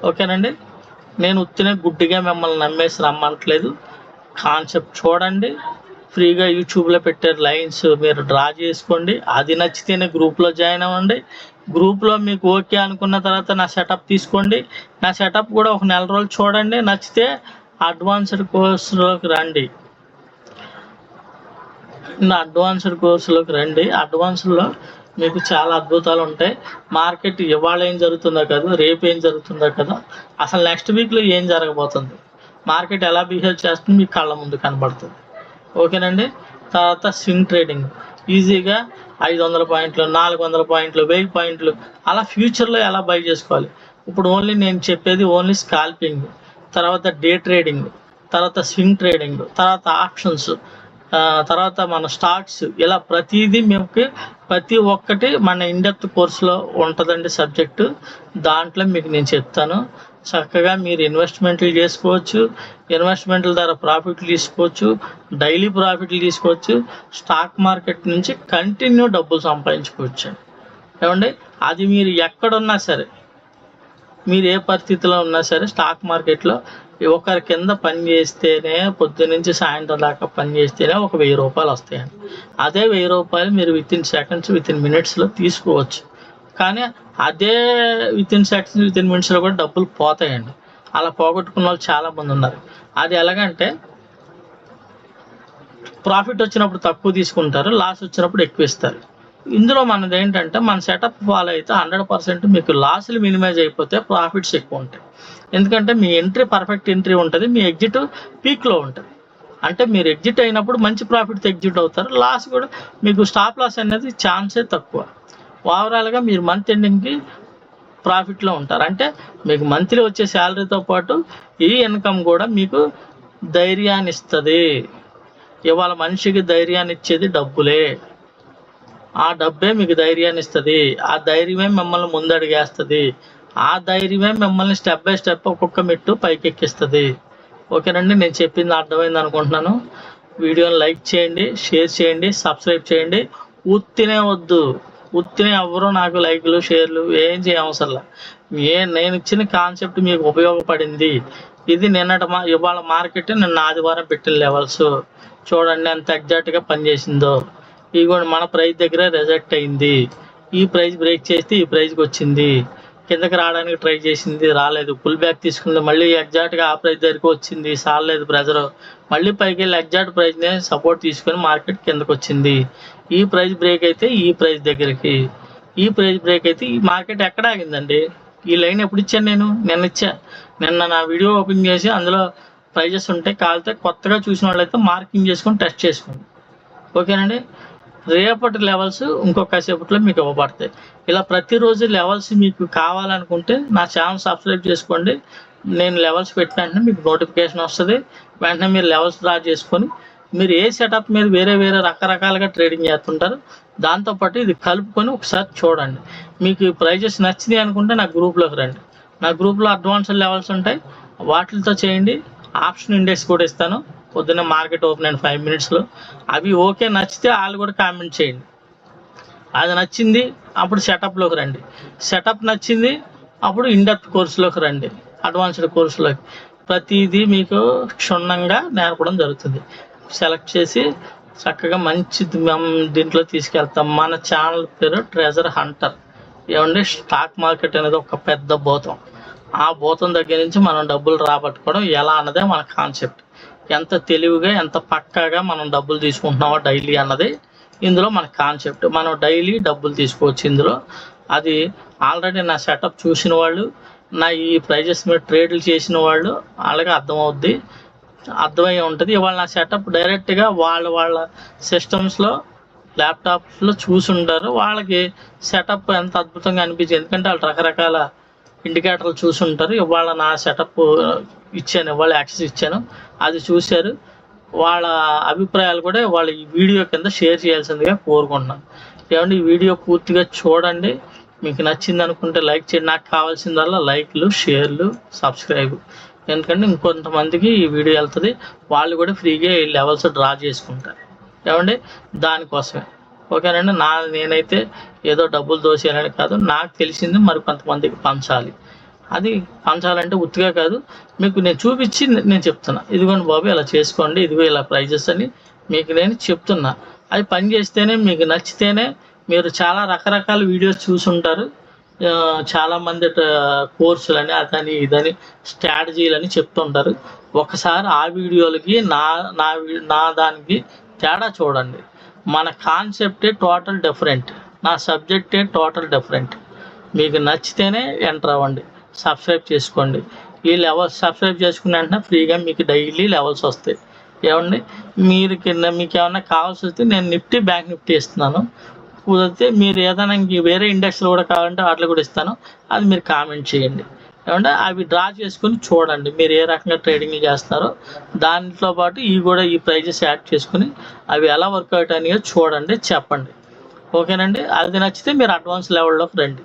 ఓకేనండి. నేను ఉత్తినే గుడ్డిగా మిమ్మల్ని నమ్మేసి రమ్మట్లేదు. కాన్సెప్ట్ చూడండి, ఫ్రీగా యూట్యూబ్లో పెట్టే లైన్స్ మీరు డ్రా చేసుకోండి. అది నచ్చితేనే గ్రూప్లో జాయిన్ అవ్వండి. గ్రూప్లో మీకు ఓకే అనుకున్న తర్వాత నా సెటప్ తీసుకోండి. నా సెటప్ కూడా ఒక నెల రోజులు చూడండి. నచ్చితే అడ్వాన్స్డ్ కోర్సులోకి రండి. అడ్వాన్స్డ్ కోర్సులోకి రండి. అడ్వాన్స్లో మీకు చాలా అద్భుతాలు ఉంటాయి. మార్కెట్ ఇవాళ ఏం జరుగుతుందో కదా, రేపు ఏం జరుగుతుందో కదా, అసలు నెక్స్ట్ వీక్లో ఏం జరగబోతుంది, మార్కెట్ ఎలా బిహేవ్ చేస్తుంది మీ కళ్ళ ముందు కనబడుతుంది. ఓకేనండి. తర్వాత స్వింగ్ ట్రేడింగ్ ఈజీగా 500 పాయింట్లు, 400 పాయింట్లు, 1000 పాయింట్లు అలా ఫ్యూచర్లో ఎలా బై చేసుకోవాలి. ఇప్పుడు ఓన్లీ నేను చెప్పేది ఓన్లీ స్కాల్పింగ్, తర్వాత డే ట్రేడింగ్, తర్వాత స్వింగ్ ట్రేడింగ్, తర్వాత ఆప్షన్స్, తర్వాత మన స్టాక్స్, ఇలా ప్రతిదీ మీకు ప్రతి ఒక్కటి మన ఇన్డెప్త్ కోర్సులో ఉంటుందండి సబ్జెక్టు. దాంట్లో మీకు నేను చెప్తాను. చక్కగా మీరు ఇన్వెస్ట్మెంట్లు చేసుకోవచ్చు, ఇన్వెస్ట్మెంట్ల ద్వారా ప్రాఫిట్లు తీసుకోవచ్చు, డైలీ ప్రాఫిట్లు తీసుకోవచ్చు, స్టాక్ మార్కెట్ నుంచి కంటిన్యూ డబ్బులు సంపాదించుకోవచ్చు. ఏమండి, అది మీరు ఎక్కడున్నా సరే, మీరు ఏ పరిస్థితిలో ఉన్నా సరే స్టాక్ మార్కెట్లో ఒకరి కింద పని చేస్తేనే, పొద్దున్నుంచి సాయంత్రం దాకా పని చేస్తేనే ఒక 1000 రూపాయలు వస్తాయండి. అదే 1000 రూపాయలు మీరు వితిన్ సెకండ్స్, వితిన్ మినిట్స్లో తీసుకోవచ్చు. కానీ అదే వితిన్ సెకండ్స్, వితిన్ మినిట్స్లో కూడా డబ్బులు పోతాయండి. అలా పోగొట్టుకున్న వాళ్ళు చాలామంది ఉన్నారు. అది ఎలాగంటే ప్రాఫిట్ వచ్చినప్పుడు తక్కువ తీసుకుంటారు, లాస్ వచ్చినప్పుడు ఎక్కువ ఇస్తారు. ఇందులో మనది ఏంటంటే మన సెటప్ ఫాలో అయితే 100% మీకు లాసులు మినిమైజ్ అయిపోతే ప్రాఫిట్స్ ఎక్కువ ఉంటాయి. ఎందుకంటే మీ ఎంట్రీ పర్ఫెక్ట్ ఎంట్రీ ఉంటుంది, మీ ఎగ్జిట్ పీక్లో ఉంటుంది. అంటే మీరు ఎగ్జిట్ అయినప్పుడు మంచి ప్రాఫిట్తో ఎగ్జిట్ అవుతారు. లాస్ కూడా మీకు స్టాప్ లాస్ అనేది ఛాన్సే తక్కువ. ఓవరాల్గా మీరు మంత్ ఎండింగ్కి ప్రాఫిట్లో ఉంటారు. అంటే మీకు మంత్లీ వచ్చే శాలరీతో పాటు ఈ ఇన్కమ్ కూడా మీకు ధైర్యాన్ని ఇస్తుంది. ఇవాళ మనిషికి ధైర్యాన్ని ఇచ్చేది డబ్బులే. ఆ డబ్బే మీకు ధైర్యాన్ని ఇస్తుంది. ఆ ధైర్యమే మిమ్మల్ని ముందడిగేస్తుంది. ఆ ధైర్యమే మిమ్మల్ని స్టెప్ బై స్టెప్ ఒక్కొక్క మెట్టు పైకి ఎక్కిస్తుంది. ఓకేనండి. నేను చెప్పింది అర్థమైంది అనుకుంటున్నాను. వీడియోని లైక్ చేయండి, షేర్ చేయండి, సబ్స్క్రైబ్ చేయండి. ఉత్తినే వద్దు, ఉత్తినే ఎవరు నాకు లైక్లు షేర్లు ఏం చేయవసరంలా. నేను ఇచ్చిన కాన్సెప్ట్ మీకు ఉపయోగపడింది. ఇది ఇవాళ మార్కెట్ నిన్న ఆదివారం పెట్టిన లెవెల్స్ చూడండి ఎంత ఎగ్జాక్ట్గా పనిచేసిందో. ఇవి కూడా మన ప్రైస్ దగ్గర రిజెక్ట్ అయింది. ఈ ప్రైస్ బ్రేక్ చేస్తే ఈ ప్రైస్కి వచ్చింది, కిందకి రావడానికి ట్రై చేసింది, రాలేదు, పుల్ బ్యాక్ తీసుకుంది, మళ్ళీ ఎగ్జాక్ట్గా ఆ ప్రైస్ దగ్గరికి వచ్చింది, సాలేదు ప్రెజర్, మళ్ళీ పైకి వెళ్ళి ఎగ్జాక్ట్ ప్రైస్ని సపోర్ట్ తీసుకొని మార్కెట్ కిందకు వచ్చింది. ఈ ప్రైస్ బ్రేక్ అయితే ఈ ప్రైస్ దగ్గరికి, ఈ ప్రైస్ బ్రేక్ అయితే ఈ మార్కెట్ ఎక్కడ ఆగిందండి. ఈ లైన్ ఎప్పుడు ఇచ్చాను నేను? నిన్న నా వీడియో ఓపెన్ చేసి అందులో ప్రైజెస్ ఉంటాయి, కాలితే కొత్తగా చూసిన వాళ్ళైతే మార్కింగ్ చేసుకొని టెస్ట్ చేసుకోండి. ఓకేనండి. రేపటి లెవెల్స్ ఇంకొక కాసేపట్లో మీకు ఇవ్వబడతాయి. ఇలా ప్రతిరోజు లెవెల్స్ మీకు కావాలనుకుంటే నా ఛానల్ సబ్స్క్రైబ్ చేసుకోండి. నేను లెవెల్స్ పెట్టిన వెంటనే మీకు నోటిఫికేషన్ వస్తుంది. వెంటనే మీరు లెవెల్స్ డ్రా చేసుకొని మీరు ఏ సెటప్ మీద వేరే రకరకాలుగా ట్రేడింగ్ చేస్తుంటారు, దాంతోపాటు ఇది కలుపుకొని ఒకసారి చూడండి. మీకు ఈ ప్రైజెస్ నచ్చింది అనుకుంటే నా గ్రూప్లోకి రండి. నా గ్రూప్లో అడ్వాన్స్డ్ లెవెల్స్ ఉంటాయి, వాటితో చేయండి. ఆప్షన్ ఇండెక్స్ కూడా ఇస్తాను. పొద్దున్న మార్కెట్ ఓపెన్ అయిన 5 మినిట్స్లో అవి ఓకే నచ్చితే వాళ్ళు కూడా కామెంట్ చేయండి. అది నచ్చింది అప్పుడు సెటప్లోకి రండి. సెటప్ నచ్చింది అప్పుడు ఇన్డెప్త్ కోర్సులోకి రండి, అడ్వాన్స్డ్ కోర్సులోకి. ప్రతిదీ మీకు క్షుణ్ణంగా నేర్పడం జరుగుతుంది. సెలెక్ట్ చేసి చక్కగా మంచి దీంట్లో తీసుకెళ్తాం. మన ఛానల్ పేరు ట్రెజర్ హంటర్. ఏమండి, స్టాక్ మార్కెట్ అనేది ఒక పెద్ద భూతం. ఆ భూతం దగ్గర నుంచి మనం డబ్బులు రాబట్టుకోవడం ఎలా అన్నదే మన కాన్సెప్ట్. ఎంత తెలివిగా ఎంత పక్కాగా మనం డబ్బులు తీసుకుంటున్నామో డైలీ అన్నది ఇందులో మన కాన్సెప్ట్. మనం డైలీ డబ్బులు తీసుకోవచ్చు ఇందులో. అది ఆల్రెడీ నా సెటప్ చూసిన వాళ్ళు, నా ఈ ప్రైజెస్ మీద ట్రేడ్లు చేసిన వాళ్ళు వాళ్ళకి అర్థమై ఉంటుంది. ఇవాళ నా సెటప్ డైరెక్ట్గా వాళ్ళ సిస్టమ్స్లో ల్యాప్టాప్స్లో చూసుంటారు. వాళ్ళకి సెటప్ ఎంత అద్భుతంగా అనిపించింది, ఎందుకంటే వాళ్ళు రకరకాల ఇండికేటర్లు చూసుంటారు. ఇవాళ నా సెటప్ ఇచ్చాను, ఇవాళ యాక్సెస్ ఇచ్చాను, అది చూశారు. వాళ్ళ అభిప్రాయాలు కూడా వాళ్ళ ఈ వీడియో కింద షేర్ చేయాల్సిందిగా కోరుకుంటున్నాను. ఏమంటే ఈ వీడియో పూర్తిగా చూడండి, మీకు నచ్చింది అనుకుంటే లైక్ చేయండి. నాకు కావాల్సిందల్లా లైక్లు, షేర్లు, సబ్స్క్రైబ్. ఎందుకంటే ఇంకొంతమందికి ఈ వీడియో వెళ్తుంది, వాళ్ళు కూడా ఫ్రీగా ఈ లెవెల్స్ డ్రా చేసుకుంటారు. ఏమండి, దానికోసమే. ఓకేనండి. నేనైతే ఏదో డబ్బులు దోసేయాలని కాదు, నాకు తెలిసింది మరి కొంతమందికి పంచాలి. అది పంచాలంటే ఉత్తిగా కాదు, మీకు నేను చూపించి నేను చెప్తున్నా, ఇదిగోండి బాబు ఇలా చేసుకోండి, ఇదిగో ఇలా ప్రైజెస్ అని మీకు నేను చెప్తున్నా. అది పని చేస్తేనే మీకు నచ్చితేనే. మీరు చాలా రకరకాల వీడియోస్ చూసుంటారు, చాలామంది కోర్సులని అదని ఇదని స్ట్రాటజీలని చెప్తుంటారు. ఒకసారి ఆ వీడియోలకి నా దానికి తేడా చూడండి. మన కాన్సెప్టే టోటల్ డిఫరెంట్, నా సబ్జెక్టే టోటల్ డిఫరెంట్. మీకు నచ్చితేనే ఎంటర్ అవ్వండి, సబ్స్క్రైబ్ చేసుకోండి. ఈ లెవెల్స్ సబ్స్క్రైబ్ చేసుకున్న వెంటనే ఫ్రీగా మీకు డైలీ లెవెల్స్ వస్తాయి. ఏమండి, మీకు ఏమన్నా కావాల్సి వస్తే నేను నిఫ్టీ, బ్యాంక్ నిఫ్టీ ఇస్తున్నాను. కుదిరితే మీరు ఏదైనా వేరే ఇండెక్స్లు కూడా కావాలంటే వాటిలో కూడా ఇస్తాను, అది మీరు కామెంట్ చేయండి. ఏమంటే అవి డ్రా చేసుకుని చూడండి, మీరు ఏ రకంగా ట్రేడింగ్ చేస్తారో దాంట్లో పాటు ఈ ప్రైజెస్ యాడ్ చేసుకుని అవి ఎలా వర్కౌట్ అయినాయో చూడండి, చెప్పండి. ఓకేనండి. అది నచ్చితే మీరు అడ్వాన్స్ లెవెల్లోకి రండి.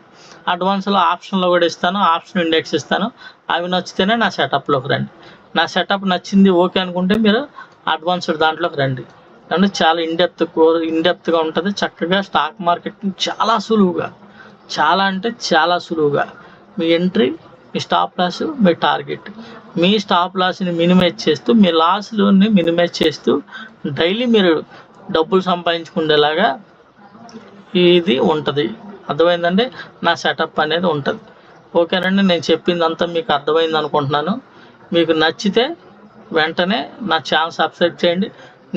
అడ్వాన్స్లో ఆప్షన్లో కూడా ఇస్తాను, ఆప్షన్ ఇండెక్స్ ఇస్తాను. అవి నచ్చితేనే నా సెటప్లోకి రండి. నా సెటప్ నచ్చింది ఓకే అనుకుంటే మీరు అడ్వాన్స్డ్ దాంట్లోకి రండి. అంటే చాలా ఇన్డెప్త్గా ఉంటుంది. చక్కగా స్టాక్ మార్కెట్ని చాలా సులువుగా, చాలా అంటే చాలా సులువుగా మీ ఎంట్రీ, మీ స్టాప్ లాస్, మీ టార్గెట్, మీ స్టాప్ లాస్ని మినిమైజ్ చేస్తూ, మీ లాస్ని మినిమైజ్ చేస్తూ డైలీ మీరు డబ్బులు సంపాదించుకునేలాగా ఇది ఉంటుంది. అర్థమైందండి, నా సెటప్ అనేది ఉంటుంది. ఓకేనండి. నేను చెప్పిందంతా మీకు అర్థమైంది అనుకుంటున్నాను. మీకు నచ్చితే వెంటనే నా ఛానల్ సబ్స్క్రైబ్ చేయండి.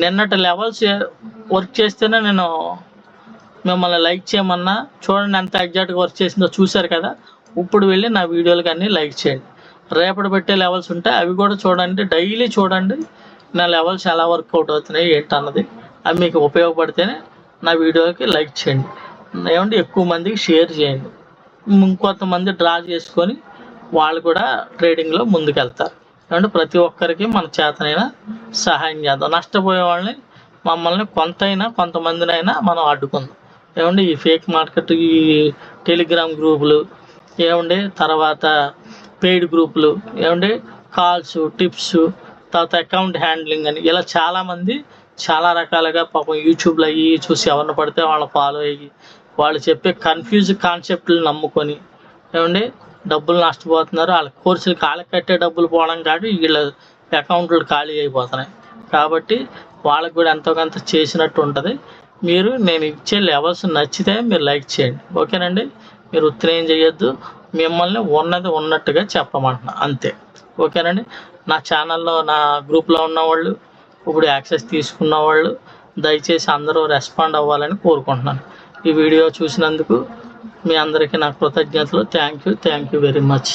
నిన్నటి లెవెల్స్ వర్క్ చేస్తేనే నేను మిమ్మల్ని లైక్ చేయమన్నా. చూడండి ఎంత ఎగ్జాక్ట్గా వర్క్ చేసిందో చూశారు కదా. ఇప్పుడు వెళ్ళి నా వీడియోలకి అన్నీ లైక్ చేయండి. రేపటి పెట్టే లెవెల్స్ ఉంటే అవి కూడా చూడండి, డైలీ చూడండి నా లెవెల్స్ ఎలా వర్కౌట్ అవుతున్నాయి ఏంటన్నది. అవి మీకు ఉపయోగపడితేనే నా వీడియోకి లైక్ చేయండి. ఏమంటే ఎక్కువ మందికి షేర్ చేయండి. ఇంకొంతమంది డ్రా చేసుకొని వాళ్ళు కూడా ట్రేడింగ్లో ముందుకెళ్తారు. ఏమంటే ప్రతి ఒక్కరికి మన చేతనైన సహాయం చేద్దాం. నష్టపోయే వాళ్ళని, మమ్మల్ని కొంతమందినైనా మనం అడ్డుకుందాం. ఏమంటే ఈ ఫేక్ మార్కెట్, ఈ టెలిగ్రామ్ గ్రూపులు, ఏమంటే తర్వాత పెయిడ్ గ్రూపులు, ఏమంటే కాల్స్, టిప్స్, తర్వాత అకౌంట్ హ్యాండ్లింగ్ అని ఇలా చాలామంది చాలా రకాలుగా పాపం యూట్యూబ్లో అయ్యి చూసి ఎవరిని పడితే వాళ్ళని ఫాలో అయ్యి వాళ్ళు చెప్పే కన్ఫ్యూజ్ కాన్సెప్ట్లు నమ్ముకొని ఏమండి డబ్బులు నష్టపోతున్నారు. వాళ్ళ కోర్సులు కాళ్ళకి కట్టే డబ్బులు పోవడం కాదు, వీళ్ళ అకౌంట్లు ఖాళీ అయిపోతున్నాయి. కాబట్టి వాళ్ళకు కూడా ఎంతో కొంత చేసినట్టు ఉంటుంది. నేను ఇచ్చే లెవెల్స్ నచ్చితే మీరు లైక్ చేయండి. ఓకేనండి. మీరు ఉత్తరేం చేయొద్దు, మిమ్మల్ని ఉన్నది ఉన్నట్టుగా చెప్పమంటున్నా అంతే. ఓకేనండి. నా ఛానల్లో, నా గ్రూప్లో ఉన్నవాళ్ళు, ఇప్పుడు యాక్సెస్ తీసుకున్న వాళ్ళు దయచేసి అందరూ రెస్పాండ్ అవ్వాలని కోరుకుంటున్నాను. ఈ వీడియో చూసినందుకు మీ అందరికీ నా కృతజ్ఞతలు. Thank you very much.